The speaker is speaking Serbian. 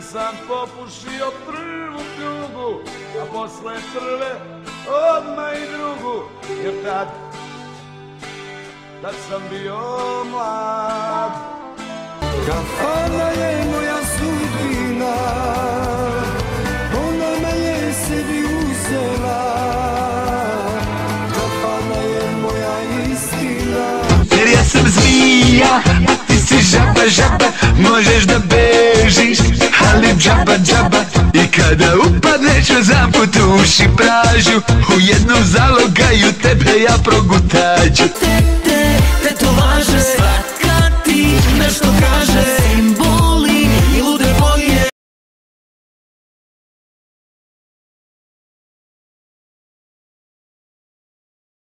sam popušio prvu pljugu, a posle prve odmah i drugu, jer tad sam bio mlad. Kafana je moja sudbina, ona me je sebi uzela. Kafana je moja istina. Jer ja sam zmija, a ti si žaba, žaba. Možeš da bežiš, ali džaba, džaba. I kada upadneš u zamput u uši pražu, u jednom zalogaju tebe ja progutaću. Te to važe, svaka ti nešto kaže.